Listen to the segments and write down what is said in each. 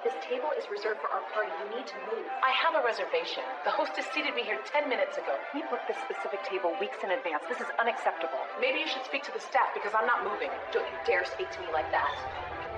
This table is reserved for our party. You need to move. I have a reservation. The hostess seated me here 10 minutes ago. We booked this specific table weeks in advance. This is unacceptable. Maybe you should speak to the staff because I'm not moving. Don't you dare speak to me like that.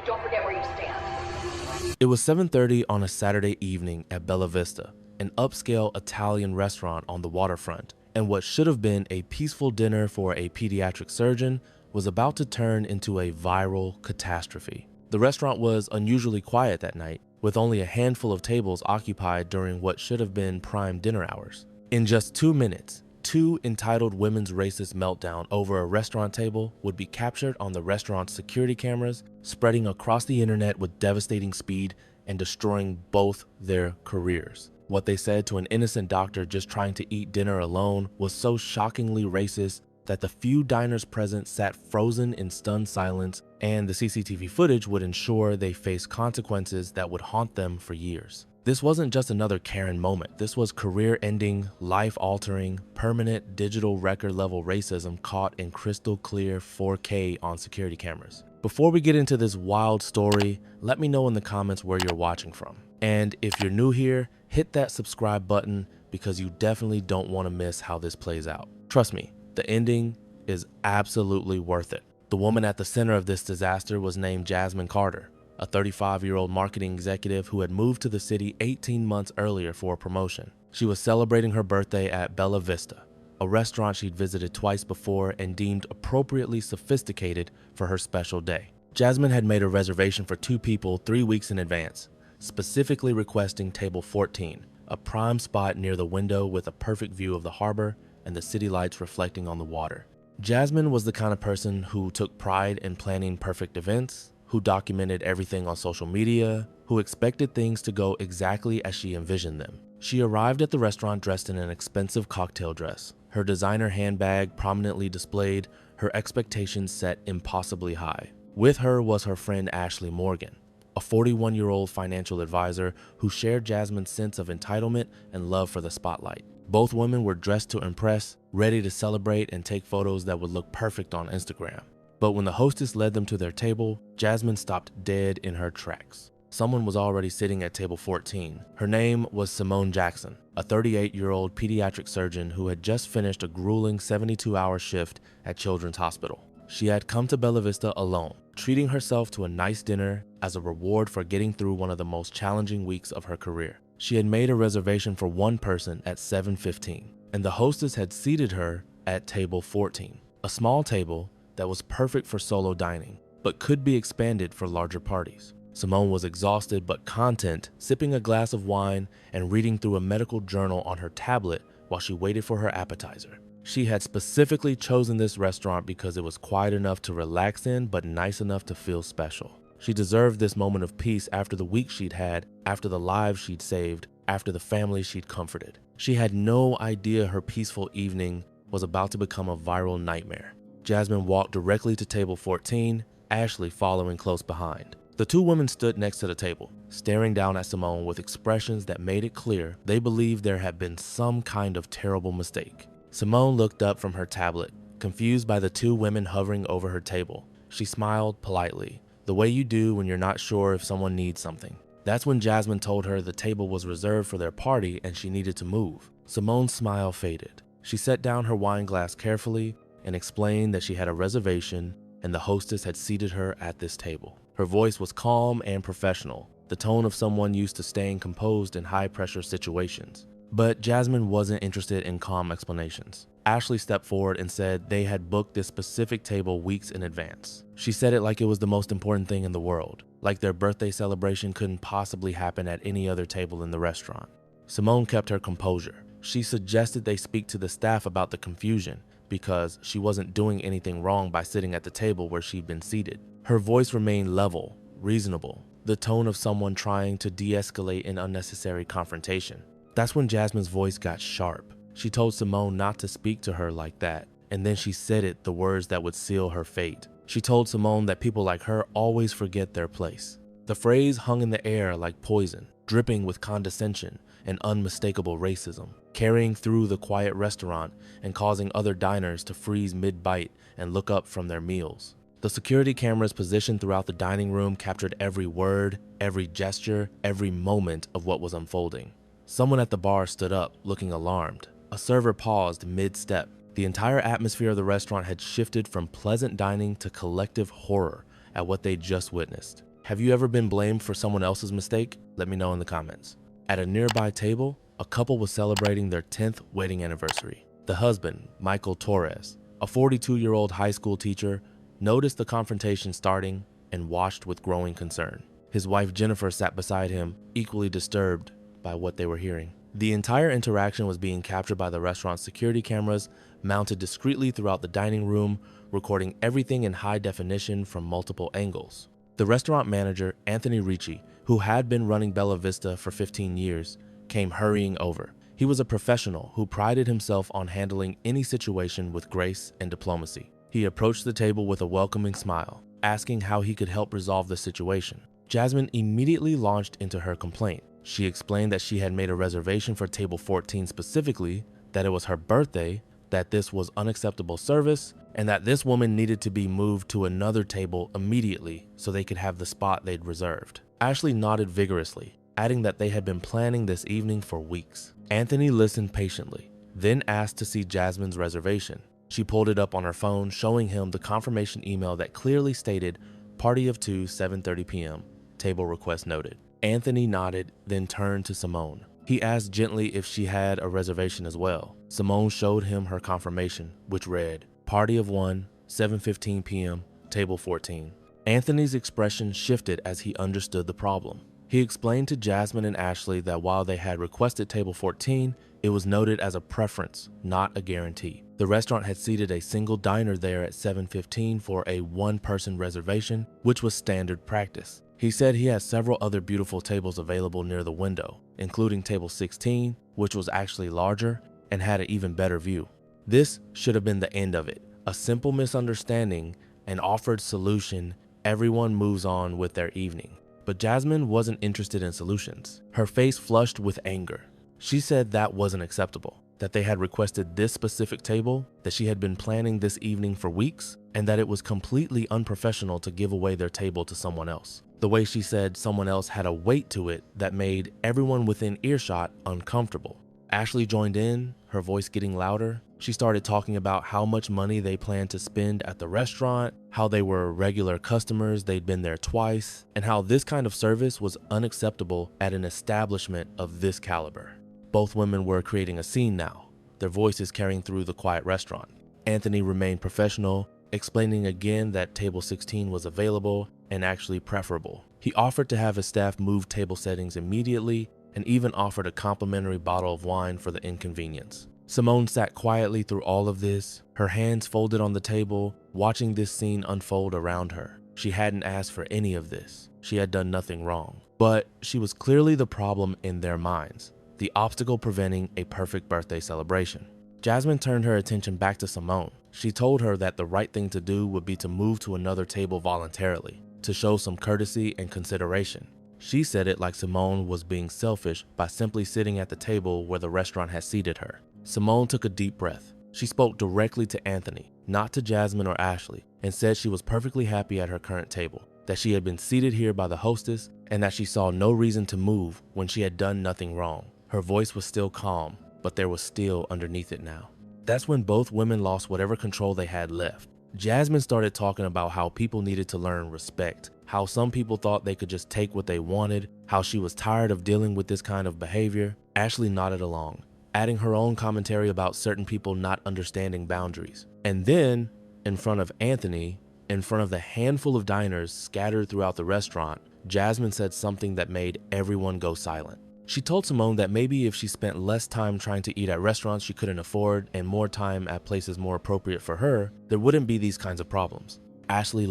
Don't forget where you stand. It was 7:30 on a Saturday evening at Bella Vista, an upscale Italian restaurant on the waterfront, and what should have been a peaceful dinner for a pediatric surgeon was about to turn into a viral catastrophe. The restaurant was unusually quiet that night, with only a handful of tables occupied during what should have been prime dinner hours. In just 2 minutes, two entitled women's racist meltdown over a restaurant table would be captured on the restaurant's security cameras, spreading across the internet with devastating speed and destroying both their careers. What they said to an innocent doctor just trying to eat dinner alone was so shockingly racist that the few diners present sat frozen in stunned silence, and the CCTV footage would ensure they faced consequences that would haunt them for years. This wasn't just another Karen moment. This was career-ending, life-altering, permanent digital record-level racism caught in crystal clear 4K on security cameras. Before we get into this wild story, let me know in the comments where you're watching from. And if you're new here, hit that subscribe button because you definitely don't want to miss how this plays out. Trust me, the ending is absolutely worth it. The woman at the center of this disaster was named Jasmine Carter, a 35-year-old marketing executive who had moved to the city 18 months earlier for a promotion. She was celebrating her birthday at Bella Vista, a restaurant she'd visited twice before and deemed appropriately sophisticated for her special day. Jasmine had made a reservation for 2 people 3 weeks in advance, specifically requesting table 14, a prime spot near the window with a perfect view of the harbor and the city lights reflecting on the water. Jasmine was the kind of person who took pride in planning perfect events, who documented everything on social media, who expected things to go exactly as she envisioned them. She arrived at the restaurant dressed in an expensive cocktail dress, her designer handbag prominently displayed, her expectations set impossibly high. With her was her friend Ashley Morgan, a 41-year-old financial advisor who shared Jasmine's sense of entitlement and love for the spotlight. Both women were dressed to impress, ready to celebrate and take photos that would look perfect on Instagram. But when the hostess led them to their table, Jasmine stopped dead in her tracks. Someone was already sitting at table 14. Her name was Simone Jackson, a 38-year-old pediatric surgeon who had just finished a grueling 72-hour shift at Children's Hospital. She had come to Bella Vista alone, treating herself to a nice dinner as a reward for getting through one of the most challenging weeks of her career. She had made a reservation for one person at 7:15, and the hostess had seated her at table 14, a small table that was perfect for solo dining, but could be expanded for larger parties. Simone was exhausted but content, sipping a glass of wine and reading through a medical journal on her tablet while she waited for her appetizer. She had specifically chosen this restaurant because it was quiet enough to relax in but nice enough to feel special. She deserved this moment of peace after the week she'd had, after the lives she'd saved, after the family she'd comforted. She had no idea her peaceful evening was about to become a viral nightmare. Jasmine walked directly to table 14, Ashley following close behind. The 2 women stood next to the table, staring down at Simone with expressions that made it clear they believed there had been some kind of terrible mistake. Simone looked up from her tablet, confused by the 2 women hovering over her table. She smiled politely, the way you do when you're not sure if someone needs something. That's when Jasmine told her the table was reserved for their party and she needed to move. Simone's smile faded. She set down her wine glass carefully and explained that she had a reservation and the hostess had seated her at this table. Her voice was calm and professional, the tone of someone used to staying composed in high-pressure situations. But Jasmine wasn't interested in calm explanations. Ashley stepped forward and said they had booked this specific table weeks in advance. She said it like it was the most important thing in the world, like their birthday celebration couldn't possibly happen at any other table in the restaurant. Simone kept her composure. She suggested they speak to the staff about the confusion because she wasn't doing anything wrong by sitting at the table where she'd been seated. Her voice remained level, reasonable, the tone of someone trying to de-escalate an unnecessary confrontation. That's when Jasmine's voice got sharp. She told Simone not to speak to her like that, and then she said it, the words that would seal her fate. She told Simone that people like her always forget their place. The phrase hung in the air like poison, dripping with condescension and unmistakable racism, carrying through the quiet restaurant and causing other diners to freeze mid-bite and look up from their meals. The security cameras positioned throughout the dining room captured every word, every gesture, every moment of what was unfolding. Someone at the bar stood up, looking alarmed. A server paused mid-step. The entire atmosphere of the restaurant had shifted from pleasant dining to collective horror at what they'd just witnessed. Have you ever been blamed for someone else's mistake? Let me know in the comments. At a nearby table, a couple was celebrating their 10th wedding anniversary. The husband, Michael Torres, a 42-year-old high school teacher, noticed the confrontation starting and watched with growing concern. His wife Jennifer sat beside him, equally disturbed by what they were hearing. The entire interaction was being captured by the restaurant's security cameras mounted discreetly throughout the dining room, recording everything in high definition from multiple angles. The restaurant manager, Anthony Ricci, who had been running Bella Vista for 15 years, came hurrying over. He was a professional who prided himself on handling any situation with grace and diplomacy. He approached the table with a welcoming smile, asking how he could help resolve the situation. Jasmine immediately launched into her complaint. She explained that she had made a reservation for table 14 specifically, that it was her birthday, that this was unacceptable service, and that this woman needed to be moved to another table immediately so they could have the spot they'd reserved. Ashley nodded vigorously, adding that they had been planning this evening for weeks. Anthony listened patiently, then asked to see Jasmine's reservation. She pulled it up on her phone, showing him the confirmation email that clearly stated, "Party of 2, 7:30 p.m., table request noted." Anthony nodded, then turned to Simone. He asked gently if she had a reservation as well. Simone showed him her confirmation, which read, "Party of 1, 7:15 p.m., table 14. Anthony's expression shifted as he understood the problem. He explained to Jasmine and Ashley that while they had requested table 14, it was noted as a preference, not a guarantee. The restaurant had seated a single diner there at 7:15 for a one-person reservation, which was standard practice. He said he had several other beautiful tables available near the window, including table 16, which was actually larger and had an even better view. This should have been the end of it. A simple misunderstanding, an offered solution, everyone moves on with their evening. But Jasmine wasn't interested in solutions. Her face flushed with anger. She said that wasn't acceptable, that they had requested this specific table, that she had been planning this evening for weeks, and that it was completely unprofessional to give away their table to someone else. The way she said someone else had a weight to it that made everyone within earshot uncomfortable. Ashley joined in, her voice getting louder. She started talking about how much money they planned to spend at the restaurant, how they were regular customers, they'd been there twice, and how this kind of service was unacceptable at an establishment of this caliber. Both women were creating a scene now, their voices carrying through the quiet restaurant. Anthony remained professional, explaining again that table 16 was available and actually preferable. He offered to have his staff move table settings immediately and even offered a complimentary bottle of wine for the inconvenience. Simone sat quietly through all of this, her hands folded on the table, watching this scene unfold around her. She hadn't asked for any of this. She had done nothing wrong. But she was clearly the problem in their minds, the obstacle preventing a perfect birthday celebration. Jasmine turned her attention back to Simone. She told her that the right thing to do would be to move to another table voluntarily, to show some courtesy and consideration. She said it like Simone was being selfish by simply sitting at the table where the restaurant had seated her. Simone took a deep breath. She spoke directly to Anthony, not to Jasmine or Ashley, and said she was perfectly happy at her current table, that she had been seated here by the hostess, and that she saw no reason to move when she had done nothing wrong. Her voice was still calm, but there was steel underneath it now. That's when both women lost whatever control they had left. Jasmine started talking about how people needed to learn respect, how some people thought they could just take what they wanted, how she was tired of dealing with this kind of behavior. Ashley nodded along, adding her own commentary about certain people not understanding boundaries. And then, in front of Anthony, in front of the handful of diners scattered throughout the restaurant, Jasmine said something that made everyone go silent. She told Simone that maybe if she spent less time trying to eat at restaurants she couldn't afford and more time at places more appropriate for her, there wouldn't be these kinds of problems. Ashley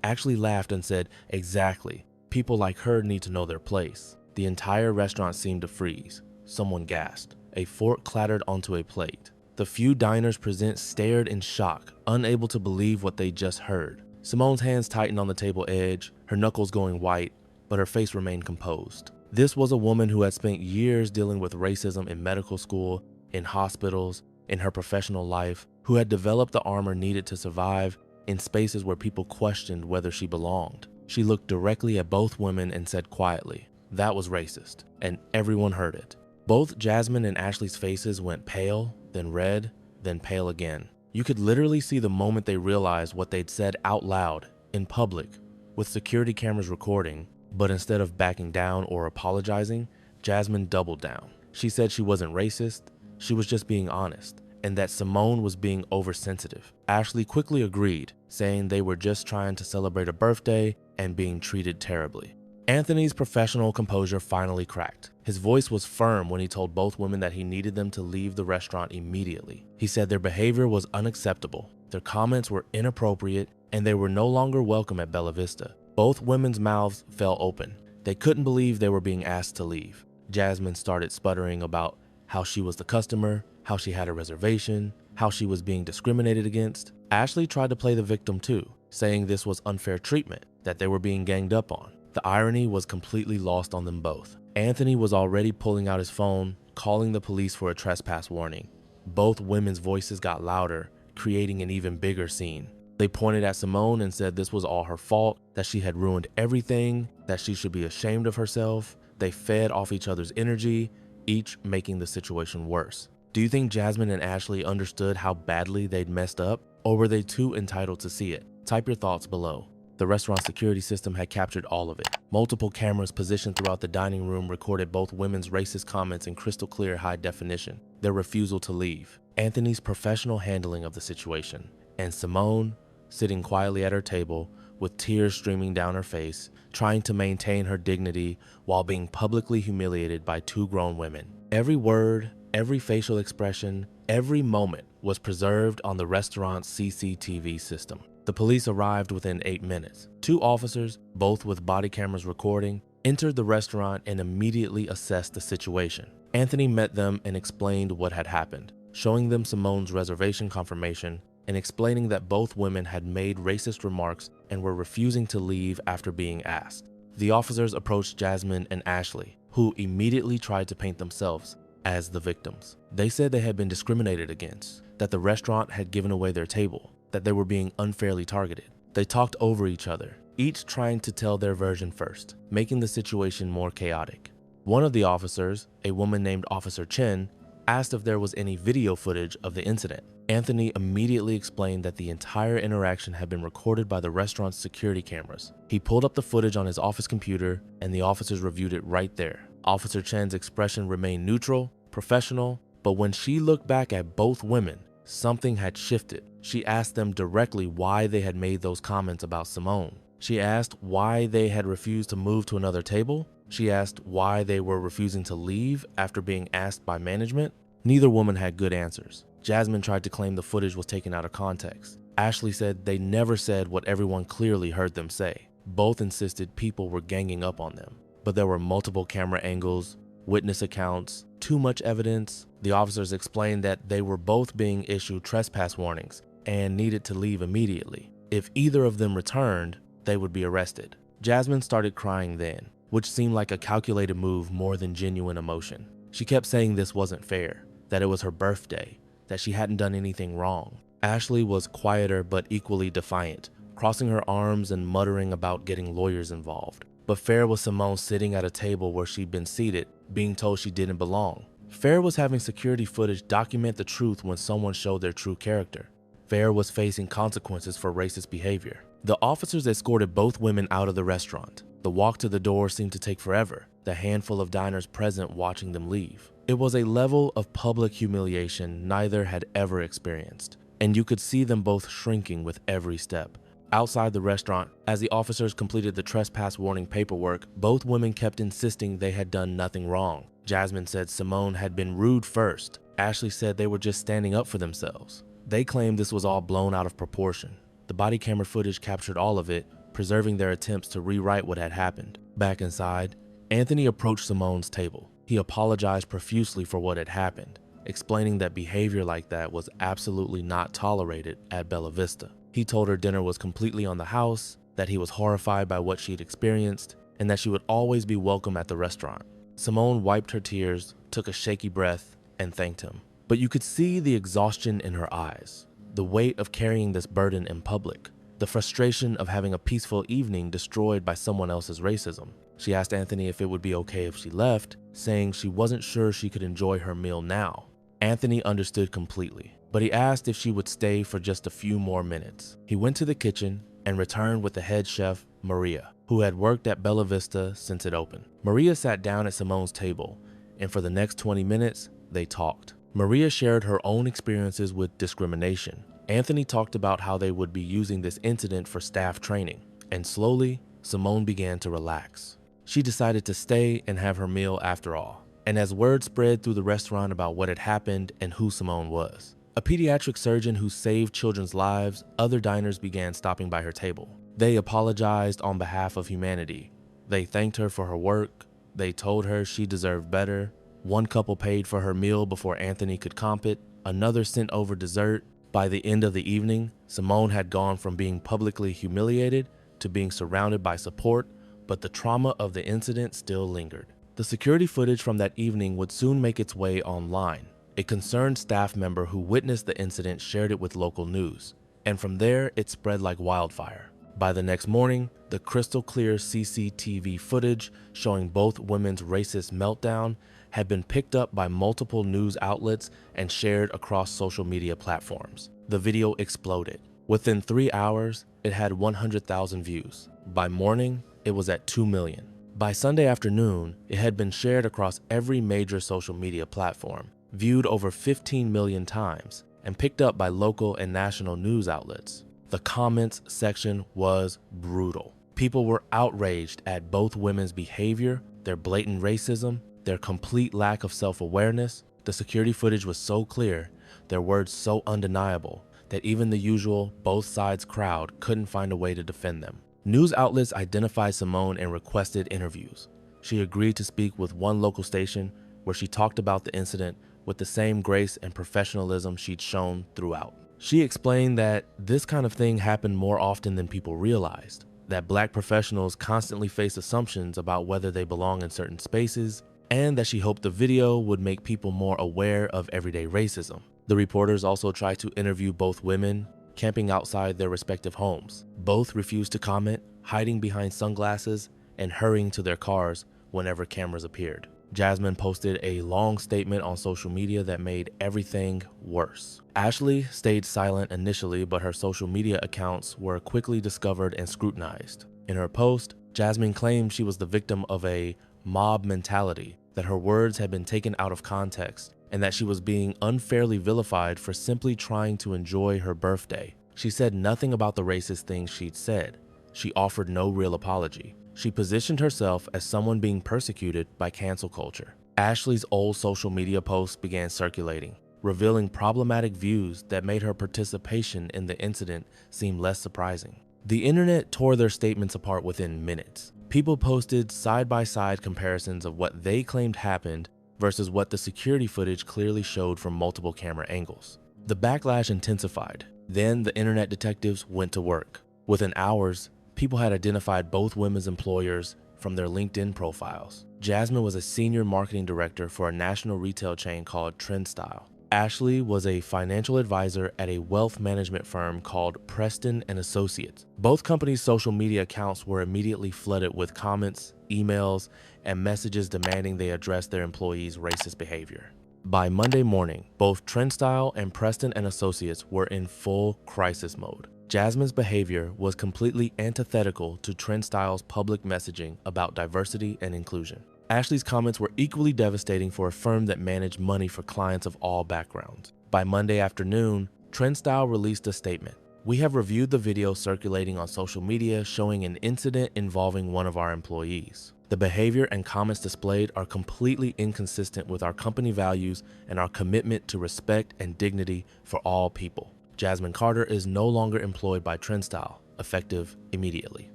actually laughed and said, "Exactly. People like her need to know their place." The entire restaurant seemed to freeze. Someone gasped. A fork clattered onto a plate. The few diners present stared in shock, unable to believe what they just heard. Simone's hands tightened on the table edge, her knuckles going white, but her face remained composed. This was a woman who had spent years dealing with racism in medical school, in hospitals, in her professional life, who had developed the armor needed to survive, in spaces where people questioned whether she belonged. She looked directly at both women and said quietly, "That was racist," and everyone heard it. Both Jasmine and Ashley's faces went pale, then red, then pale again. You could literally see the moment they realized what they'd said out loud, in public, with security cameras recording, but instead of backing down or apologizing, Jasmine doubled down. She said she wasn't racist, she was just being honest, and that Simone was being oversensitive. Ashley quickly agreed, saying they were just trying to celebrate a birthday and being treated terribly. Anthony's professional composure finally cracked. His voice was firm when he told both women that he needed them to leave the restaurant immediately. He said their behavior was unacceptable, their comments were inappropriate, and they were no longer welcome at Bella Vista. Both women's mouths fell open. They couldn't believe they were being asked to leave. Jasmine started sputtering about how she was the customer, how she had a reservation, how she was being discriminated against. Ashley tried to play the victim too, saying this was unfair treatment, that they were being ganged up on. The irony was completely lost on them both. Anthony was already pulling out his phone, calling the police for a trespass warning. Both women's voices got louder, creating an even bigger scene. They pointed at Simone and said this was all her fault, that she had ruined everything, that she should be ashamed of herself. They fed off each other's energy, each making the situation worse. Do you think Jasmine and Ashley understood how badly they'd messed up, or were they too entitled to see it? Type your thoughts below. The restaurant security system had captured all of it. Multiple cameras positioned throughout the dining room recorded both women's racist comments in crystal clear high definition, their refusal to leave, Anthony's professional handling of the situation, and Simone, sitting quietly at her table with tears streaming down her face, trying to maintain her dignity while being publicly humiliated by two grown women. Every word, every facial expression, every moment was preserved on the restaurant's CCTV system. The police arrived within 8 minutes. 2 officers, both with body cameras recording, entered the restaurant and immediately assessed the situation. Anthony met them and explained what had happened, showing them Simone's reservation confirmation and explaining that both women had made racist remarks and were refusing to leave after being asked. The officers approached Jasmine and Ashley, who immediately tried to paint themselves as the victims. They said they had been discriminated against, that the restaurant had given away their table, that they were being unfairly targeted. They talked over each other, each trying to tell their version first, making the situation more chaotic. One of the officers, a woman named Officer Chen, asked if there was any video footage of the incident. Anthony immediately explained that the entire interaction had been recorded by the restaurant's security cameras. He pulled up the footage on his office computer and the officers reviewed it right there. Officer Chen's expression remained neutral, professional, but when she looked back at both women, something had shifted. She asked them directly why they had made those comments about Simone. She asked why they had refused to move to another table. She asked why they were refusing to leave after being asked by management. Neither woman had good answers. Jasmine tried to claim the footage was taken out of context. Ashley said they never said what everyone clearly heard them say. Both insisted people were ganging up on them, but there were multiple camera angles, witness accounts, too much evidence. The officers explained that they were both being issued trespass warnings and needed to leave immediately. If either of them returned, they would be arrested. Jasmine started crying then, which seemed like a calculated move more than genuine emotion. She kept saying this wasn't fair, that it was her birthday, that she hadn't done anything wrong. Ashley was quieter but equally defiant, crossing her arms and muttering about getting lawyers involved. But fair was Simone sitting at a table where she'd been seated, being told she didn't belong. Fair was having security footage document the truth when someone showed their true character. Fair was facing consequences for racist behavior. The officers escorted both women out of the restaurant. The walk to the door seemed to take forever, the handful of diners present watching them leave. It was a level of public humiliation neither had ever experienced, and you could see them both shrinking with every step. Outside the restaurant, as the officers completed the trespass warning paperwork, both women kept insisting they had done nothing wrong. Jasmine said Simone had been rude first. Ashley said they were just standing up for themselves. They claimed this was all blown out of proportion. The body camera footage captured all of it, preserving their attempts to rewrite what had happened. Back inside, Anthony approached Simone's table. He apologized profusely for what had happened, explaining that behavior like that was absolutely not tolerated at Bella Vista. He told her dinner was completely on the house, that he was horrified by what she'd experienced, and that she would always be welcome at the restaurant. Simone wiped her tears, took a shaky breath, and thanked him. But you could see the exhaustion in her eyes, the weight of carrying this burden in public. the frustration of having a peaceful evening destroyed by someone else's racism. She asked Anthony if it would be okay if she left, saying she wasn't sure she could enjoy her meal now. Anthony understood completely, but he asked if she would stay for just a few more minutes. He went to the kitchen and returned with the head chef, Maria, who had worked at Bella Vista since it opened. Maria sat down at Simone's table, and for the next 20 minutes, they talked. Maria shared her own experiences with discrimination. Anthony talked about how they would be using this incident for staff training, and slowly, Simone began to relax. She decided to stay and have her meal after all. And as word spread through the restaurant about what had happened and who Simone was, a pediatric surgeon who saved children's lives, other diners began stopping by her table. They apologized on behalf of humanity. They thanked her for her work. They told her she deserved better. One couple paid for her meal before Anthony could comp it. Another sent over dessert. By the end of the evening, Simone had gone from being publicly humiliated to being surrounded by support, but the trauma of the incident still lingered. The security footage from that evening would soon make its way online. A concerned staff member who witnessed the incident shared it with local news, and from there it spread like wildfire. By the next morning, the crystal clear CCTV footage showing both women's racist meltdown had been picked up by multiple news outlets and shared across social media platforms. The video exploded. Within 3 hours, it had 100,000 views. By morning, it was at 2 million. By Sunday afternoon, it had been shared across every major social media platform, viewed over 15 million times, and picked up by local and national news outlets. The comments section was brutal. People were outraged at both women's behavior, their blatant racism, their complete lack of self-awareness. The security footage was so clear, their words so undeniable, that even the usual both sides crowd couldn't find a way to defend them. News outlets identified Simone and requested interviews. She agreed to speak with one local station where she talked about the incident with the same grace and professionalism she'd shown throughout. She explained that this kind of thing happened more often than people realized, that Black professionals constantly face assumptions about whether they belong in certain spaces, and that she hoped the video would make people more aware of everyday racism. The reporters also tried to interview both women, camping outside their respective homes. Both refused to comment, hiding behind sunglasses and hurrying to their cars whenever cameras appeared. Jasmine posted a long statement on social media that made everything worse. Ashley stayed silent initially, but her social media accounts were quickly discovered and scrutinized. In her post, Jasmine claimed she was the victim of a mob mentality, that her words had been taken out of context, and that she was being unfairly vilified for simply trying to enjoy her birthday. She said nothing about the racist things she'd said. She offered no real apology. She positioned herself as someone being persecuted by cancel culture. Ashley's old social media posts began circulating, revealing problematic views that made her participation in the incident seem less surprising. The internet tore their statements apart within minutes. People posted side-by-side comparisons of what they claimed happened versus what the security footage clearly showed from multiple camera angles. The backlash intensified. Then the internet detectives went to work. Within hours, people had identified both women's employers from their LinkedIn profiles. Jasmine was a senior marketing director for a national retail chain called TrendStyle. Ashley was a financial advisor at a wealth management firm called Preston & Associates. Both companies' social media accounts were immediately flooded with comments, emails, and messages demanding they address their employees' racist behavior. By Monday morning, both TrendStyle and Preston & Associates were in full crisis mode. Jasmine's behavior was completely antithetical to TrendStyle's public messaging about diversity and inclusion. Ashley's comments were equally devastating for a firm that managed money for clients of all backgrounds. By Monday afternoon, TrendStyle released a statement. "We have reviewed the video circulating on social media showing an incident involving one of our employees. The behavior and comments displayed are completely inconsistent with our company values and our commitment to respect and dignity for all people. Jasmine Carter is no longer employed by TrendStyle, effective immediately."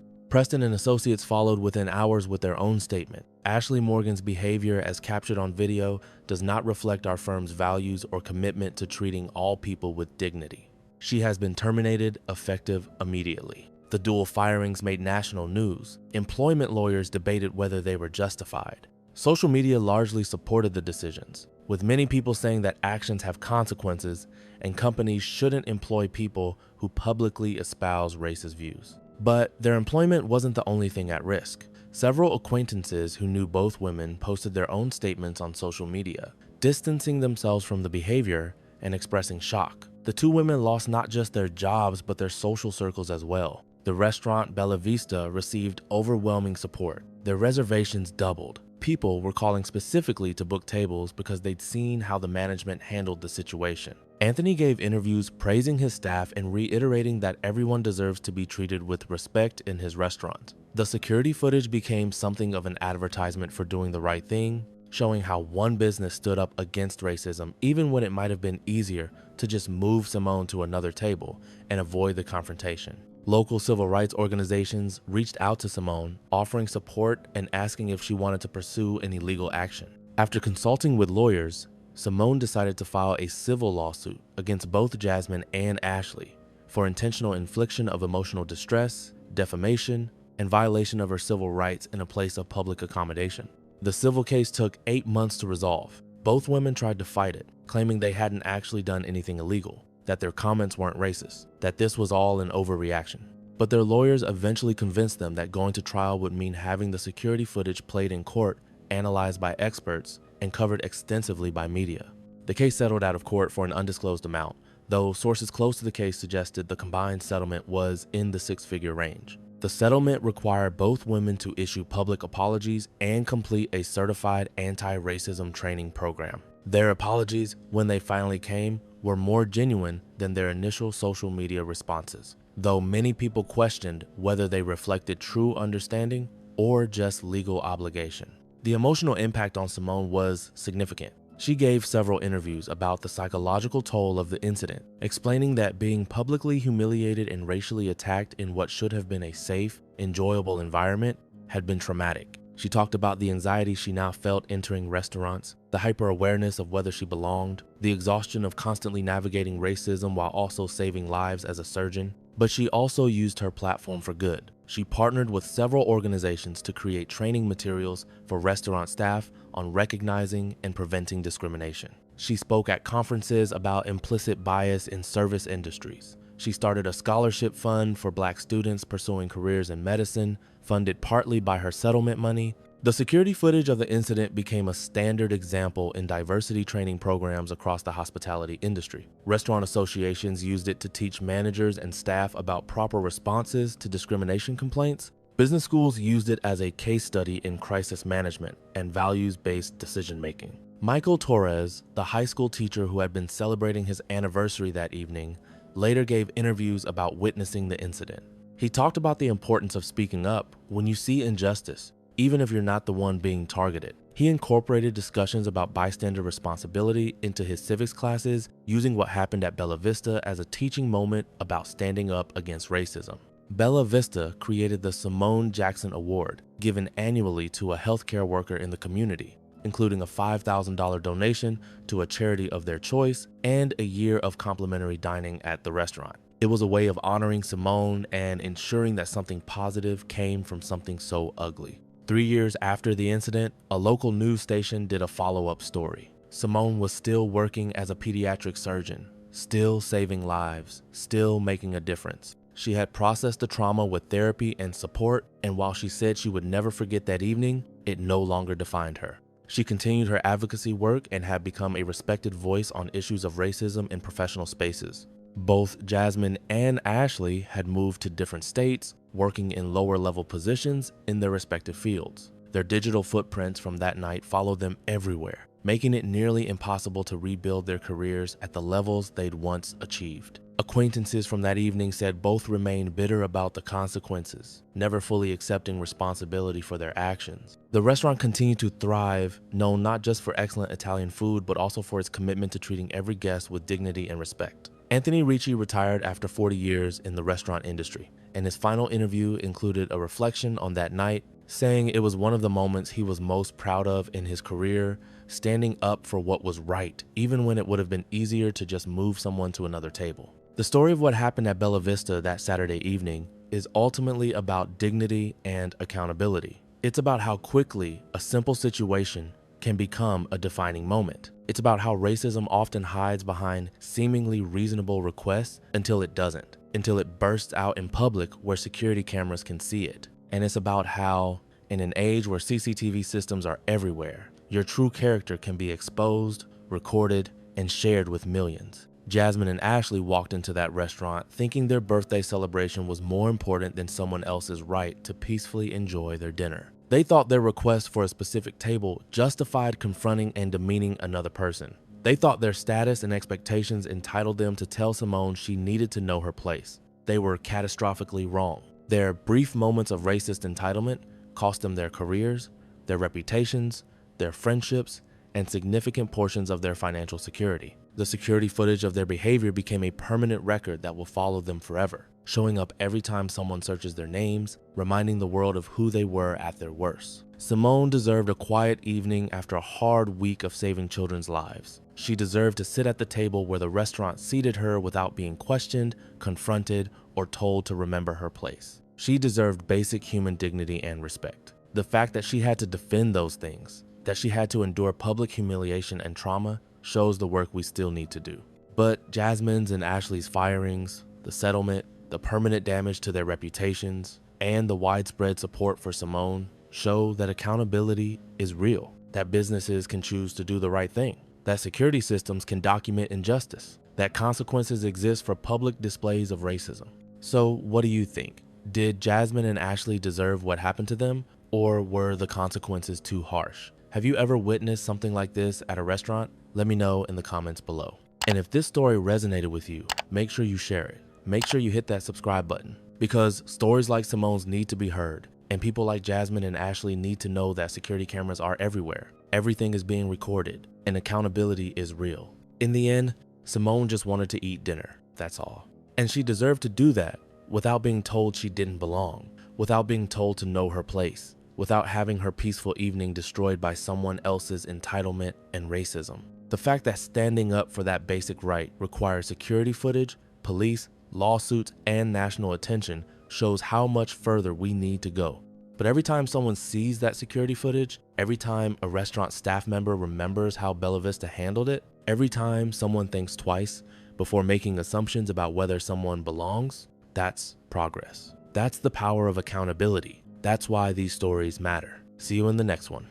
Preston & Associates followed within hours with their own statement. "Ashley Morgan's behavior as captured on video does not reflect our firm's values or commitment to treating all people with dignity. She has been terminated, effective immediately." The dual firings made national news. Employment lawyers debated whether they were justified. Social media largely supported the decisions. with many people saying that actions have consequences and companies shouldn't employ people who publicly espouse racist views. But their employment wasn't the only thing at risk. Several acquaintances who knew both women posted their own statements on social media, distancing themselves from the behavior and expressing shock. The two women lost not just their jobs, but their social circles as well. The restaurant Bella Vista received overwhelming support. Their reservations doubled. People were calling specifically to book tables because they'd seen how the management handled the situation. Anthony gave interviews praising his staff and reiterating that everyone deserves to be treated with respect in his restaurant. The security footage became something of an advertisement for doing the right thing, showing how one business stood up against racism even when it might have been easier to just move Simone to another table and avoid the confrontation. Local civil rights organizations reached out to Simone, offering support and asking if she wanted to pursue any legal action. After consulting with lawyers, Simone decided to file a civil lawsuit against both Jasmine and Ashley for intentional infliction of emotional distress, defamation, and violation of her civil rights in a place of public accommodation. The civil case took 8 months to resolve. Both women tried to fight it, claiming they hadn't actually done anything illegal, that their comments weren't racist, that this was all an overreaction. But their lawyers eventually convinced them that going to trial would mean having the security footage played in court, analyzed by experts, and covered extensively by media. The case settled out of court for an undisclosed amount, though sources close to the case suggested the combined settlement was in the six-figure range. The settlement required both women to issue public apologies and complete a certified anti-racism training program. Their apologies, when they finally came, were more genuine than their initial social media responses, though many people questioned whether they reflected true understanding or just legal obligation. The emotional impact on Simone was significant. She gave several interviews about the psychological toll of the incident, explaining that being publicly humiliated and racially attacked in what should have been a safe, enjoyable environment had been traumatic. She talked about the anxiety she now felt entering restaurants, the hyper-awareness of whether she belonged, the exhaustion of constantly navigating racism while also saving lives as a surgeon. But she also used her platform for good. She partnered with several organizations to create training materials for restaurant staff on recognizing and preventing discrimination. She spoke at conferences about implicit bias in service industries. She started a scholarship fund for Black students pursuing careers in medicine, funded partly by her settlement money. The security footage of the incident became a standard example in diversity training programs across the hospitality industry. Restaurant associations used it to teach managers and staff about proper responses to discrimination complaints. Business schools used it as a case study in crisis management and values-based decision-making. Michael Torres, the high school teacher who had been celebrating his anniversary that evening, later gave interviews about witnessing the incident. He talked about the importance of speaking up when you see injustice, even if you're not the one being targeted. He incorporated discussions about bystander responsibility into his civics classes, using what happened at Bella Vista as a teaching moment about standing up against racism. Bella Vista created the Simone Jackson Award, given annually to a healthcare worker in the community, including a $5,000 donation to a charity of their choice and a year of complimentary dining at the restaurant. It was a way of honoring Simone and ensuring that something positive came from something so ugly. 3 years after the incident, a local news station did a follow-up story. Simone was still working as a pediatric surgeon, still saving lives, still making a difference. She had processed the trauma with therapy and support, and while she said she would never forget that evening, it no longer defined her. She continued her advocacy work and had become a respected voice on issues of racism in professional spaces. Both Jasmine and Ashley had moved to different states, working in lower-level positions in their respective fields. Their digital footprints from that night followed them everywhere, making it nearly impossible to rebuild their careers at the levels they'd once achieved. Acquaintances from that evening said both remained bitter about the consequences, never fully accepting responsibility for their actions. The restaurant continued to thrive, known not just for excellent Italian food, but also for its commitment to treating every guest with dignity and respect. Anthony Ricci retired after 40 years in the restaurant industry, and his final interview included a reflection on that night, saying it was one of the moments he was most proud of in his career, standing up for what was right, even when it would have been easier to just move someone to another table. The story of what happened at Bella Vista that Saturday evening is ultimately about dignity and accountability. It's about how quickly a simple situation can become a defining moment. It's about how racism often hides behind seemingly reasonable requests until it doesn't, until it bursts out in public where security cameras can see it. And it's about how, in an age where CCTV systems are everywhere, your true character can be exposed, recorded, and shared with millions. Jasmine and Ashley walked into that restaurant thinking their birthday celebration was more important than someone else's right to peacefully enjoy their dinner. They thought their request for a specific table justified confronting and demeaning another person. They thought their status and expectations entitled them to tell Simone she needed to know her place. They were catastrophically wrong. Their brief moments of racist entitlement cost them their careers, their reputations, their friendships, and significant portions of their financial security. The security footage of their behavior became a permanent record that will follow them forever, showing up every time someone searches their names, reminding the world of who they were at their worst. Simone deserved a quiet evening after a hard week of saving children's lives. She deserved to sit at the table where the restaurant seated her without being questioned, confronted, or told to remember her place. She deserved basic human dignity and respect. The fact that she had to defend those things, that she had to endure public humiliation and trauma, shows the work we still need to do. But Jasmine's and Ashley's firings, the settlement, the permanent damage to their reputations, and the widespread support for Simone show that accountability is real, that businesses can choose to do the right thing, that security systems can document injustice, that consequences exist for public displays of racism. So what do you think? Did Jasmine and Ashley deserve what happened to them, or were the consequences too harsh? Have you ever witnessed something like this at a restaurant? Let me know in the comments below. And if this story resonated with you, make sure you share it. Make sure you hit that subscribe button, because stories like Simone's need to be heard, and people like Jasmine and Ashley need to know that security cameras are everywhere. Everything is being recorded, and accountability is real. In the end, Simone just wanted to eat dinner, that's all. And she deserved to do that without being told she didn't belong, without being told to know her place, without having her peaceful evening destroyed by someone else's entitlement and racism. The fact that standing up for that basic right requires security footage, police, lawsuits, and national attention shows how much further we need to go. But every time someone sees that security footage, every time a restaurant staff member remembers how Bella Vista handled it, every time someone thinks twice before making assumptions about whether someone belongs, that's progress. That's the power of accountability. That's why these stories matter. See you in the next one.